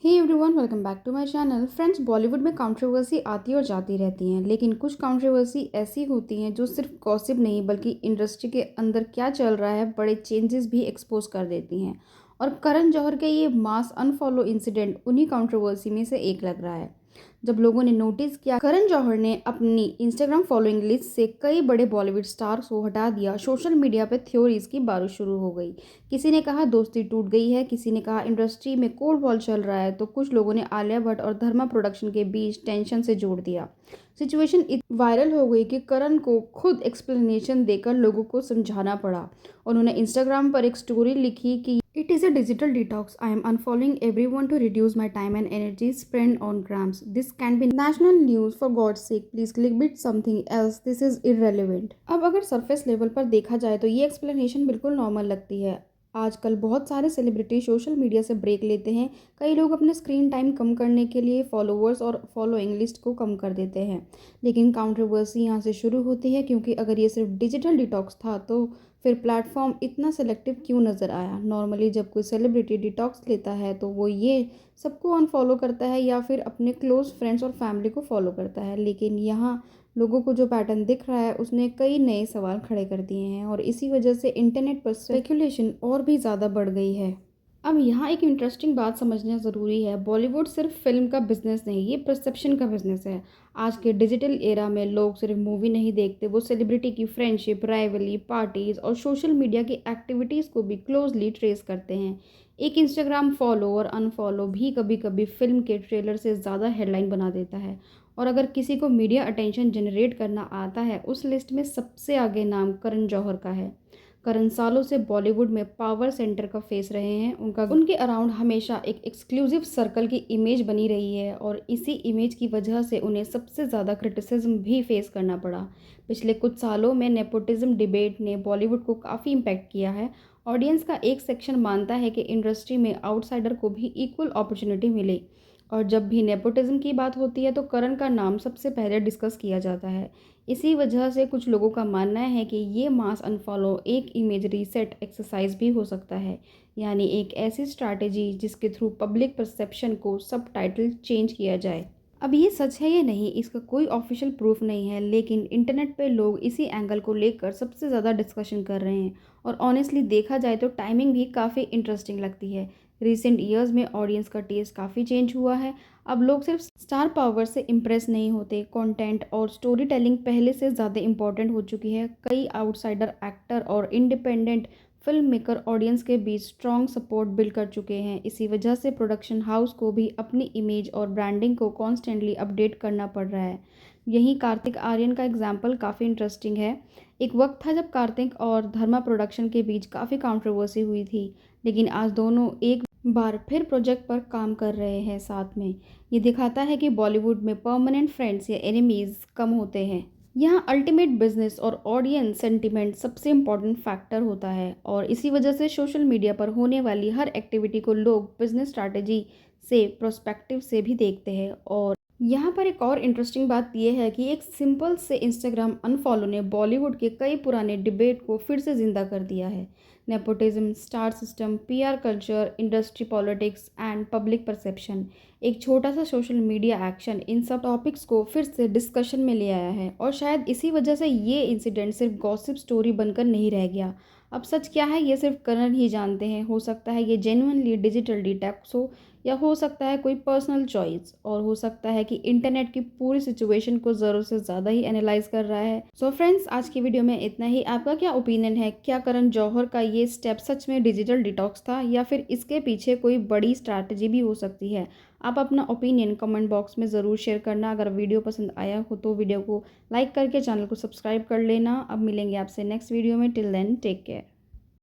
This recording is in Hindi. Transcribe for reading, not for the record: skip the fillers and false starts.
Hey everyone, welcome back to my channel. Friends, Bollywood में कंट्रोवर्सी आती और जाती रहती हैं, लेकिन कुछ कंट्रोवर्सी ऐसी होती हैं जो सिर्फ गॉसिप नहीं बल्कि इंडस्ट्री के अंदर क्या चल रहा है बड़े चेंजेस भी एक्सपोज कर देती हैं। और करण जौहर के ये मास अनफॉलो इंसिडेंट उन्हीं कंट्रोवर्सी में से एक लग रहा है। जब लोगों ने नोटिस किया करण जौहर ने अपनी इंस्टाग्राम फॉलोइंग लिस्ट से कई बड़े बॉलीवुड स्टार्स को हटा दिया, सोशल मीडिया पे थ्योरीज की बारिश शुरू हो गई। किसी ने कहा दोस्ती टूट गई है, किसी ने कहा इंडस्ट्री में कोल्ड वॉर चल रहा है, तो कुछ लोगों ने आलिया भट्ट और धर्मा प्रोडक्शन के बीच टेंशन से जोड़ दिया। सिचुएशन वायरल हो गई कि करण को खुद एक्सप्लेनेशन देकर लोगों को समझाना पड़ा। उन्होंने इंस्टाग्राम पर एक स्टोरी लिखी कि it is a digital detox, I am unfollowing everyone to reduce my time and energy spend on grams, this can be national news, for God sake please click bit something else, this is irrelevant. अब अगर सरफेस लेवल पर देखा जाए तो ये एक्सप्लेनेशन बिल्कुल नॉर्मल लगती है। आजकल बहुत सारे सेलिब्रिटी सोशल मीडिया से ब्रेक लेते हैं। कई लोग अपने स्क्रीन टाइम कम करने के लिए फॉलोअर्स और फॉलोइंग लिस्ट को कम कर देते हैं। लेकिन कंट्रोवर्सी यहाँ से शुरू होती है, क्योंकि अगर ये सिर्फ डिजिटल डिटॉक्स था तो फिर प्लेटफॉर्म इतना सेलेक्टिव क्यों नज़र आया। नॉर्मली जब कोई सेलिब्रिटी डिटॉक्स लेता है तो वो ये सबको अनफॉलो करता है या फिर अपने क्लोज फ्रेंड्स और फैमिली को फॉलो करता है। लेकिन यहाँ लोगों को जो पैटर्न दिख रहा है उसने कई नए सवाल खड़े कर दिए हैं, और इसी वजह से इंटरनेट पर स्पेकुलेशन और भी ज़्यादा बढ़ गई है। अब यहाँ एक इंटरेस्टिंग बात समझना ज़रूरी है। बॉलीवुड सिर्फ फिल्म का बिजनेस नहीं, ये परसेप्शन का बिजनेस है। आज के डिजिटल एरा में लोग सिर्फ मूवी नहीं देखते, वो सेलिब्रिटी की फ्रेंडशिप, राइवली, पार्टीज और सोशल मीडिया की एक्टिविटीज़ को भी क्लोजली ट्रेस करते हैं। एक इंस्टाग्राम फॉलो और अनफॉलो भी कभी कभी फिल्म के ट्रेलर से ज़्यादा हेडलाइन बना देता है। और अगर किसी को मीडिया अटेंशन जनरेट करना आता है, उस लिस्ट में सबसे आगे नाम करण जौहर का है। करण सालों से बॉलीवुड में पावर सेंटर का फेस रहे हैं। उनके अराउंड हमेशा एक एक्सक्लूसिव सर्कल की इमेज बनी रही है, और इसी इमेज की वजह से उन्हें सबसे ज़्यादा क्रिटिसिज्म भी फेस करना पड़ा। पिछले कुछ सालों में नेपोटिज्म डिबेट ने बॉलीवुड को काफ़ी इम्पैक्ट किया है। ऑडियंस का एक सेक्शन मानता है कि इंडस्ट्री में आउटसाइडर को भी इक्वल अपॉर्चुनिटी मिले, और जब भी नेपोटिज्म की बात होती है तो करण का नाम सबसे पहले डिस्कस किया जाता है। इसी वजह से कुछ लोगों का मानना है कि ये मास अनफॉलो एक इमेज रीसेट एक्सरसाइज भी हो सकता है, यानी एक ऐसी स्ट्रैटेजी जिसके थ्रू पब्लिक परसेप्शन को सब टाइटल चेंज किया जाए। अब ये सच है या नहीं, इसका कोई ऑफिशियल प्रूफ नहीं है, लेकिन इंटरनेट पे लोग इसी एंगल को लेकर सबसे ज़्यादा डिस्कशन कर रहे हैं। और ऑनेस्टली देखा जाए तो टाइमिंग भी काफ़ी इंटरेस्टिंग लगती है। रिसेंट ईयर्स में ऑडियंस का टेस्ट काफ़ी चेंज हुआ है। अब लोग सिर्फ स्टार पावर से इम्प्रेस नहीं होते, कंटेंट और स्टोरी टेलिंग पहले से ज़्यादा इम्पोर्टेंट हो चुकी है। कई आउटसाइडर एक्टर और इंडिपेंडेंट फिल्म मेकर ऑडियंस के बीच स्ट्रॉन्ग सपोर्ट बिल्ड कर चुके हैं। इसी वजह से प्रोडक्शन हाउस को भी अपनी इमेज और ब्रांडिंग को कॉन्स्टेंटली अपडेट करना पड़ रहा है। यहीं कार्तिक आर्यन का एग्जाम्पल काफ़ी इंटरेस्टिंग है। एक वक्त था जब कार्तिक और धर्मा प्रोडक्शन के बीच काफ़ी कंट्रोवर्सी हुई थी, लेकिन आज दोनों एक बार फिर प्रोजेक्ट पर काम कर रहे हैं साथ में। ये दिखाता है कि बॉलीवुड में परमानेंट फ्रेंड्स या एनिमीज़ कम होते हैं। यहाँ अल्टीमेट बिजनेस और ऑडियंस सेंटिमेंट सबसे इम्पॉर्टेंट फैक्टर होता है, और इसी वजह से सोशल मीडिया पर होने वाली हर एक्टिविटी को लोग बिजनेस स्ट्रैटेजी से प्रोस्पेक्टिव से भी देखते हैं। और यहाँ पर एक और इंटरेस्टिंग बात यह है कि एक सिंपल से इंस्टाग्राम अनफॉलो ने बॉलीवुड के कई पुराने डिबेट को फिर से जिंदा कर दिया है। Nepotism, star system, PR culture, industry politics and public perception, एक छोटा सा सोशल मीडिया एक्शन इन सब टॉपिक्स को फिर से डिस्कशन में ले आया है। और शायद इसी वजह से ये इंसिडेंट सिर्फ गॉसिप स्टोरी बनकर नहीं रह गया। अब सच क्या है ये सिर्फ करण ही जानते हैं। हो सकता है ये जेन्युइनली डिजिटल डिटॉक्स हो, या हो सकता है कोई पर्सनल चॉइस, और हो सकता है कि इंटरनेट की पूरी सिचुएशन को ज़रूरत से ज़्यादा ही एनालाइज कर रहा है। सो फ्रेंड्स, आज की वीडियो में इतना ही। आपका क्या ओपिनियन है? क्या करण जौहर का ये स्टेप सच में डिजिटल डिटॉक्स था, या फिर इसके पीछे कोई बड़ी स्ट्रैटेजी भी हो सकती है? आप अपना ओपिनियन कमेंट बॉक्स में ज़रूर शेयर करना। अगर वीडियो पसंद आया हो तो वीडियो को लाइक करके चैनल को सब्सक्राइब कर लेना। अब मिलेंगे आपसे नेक्स्ट वीडियो में। Till then take care.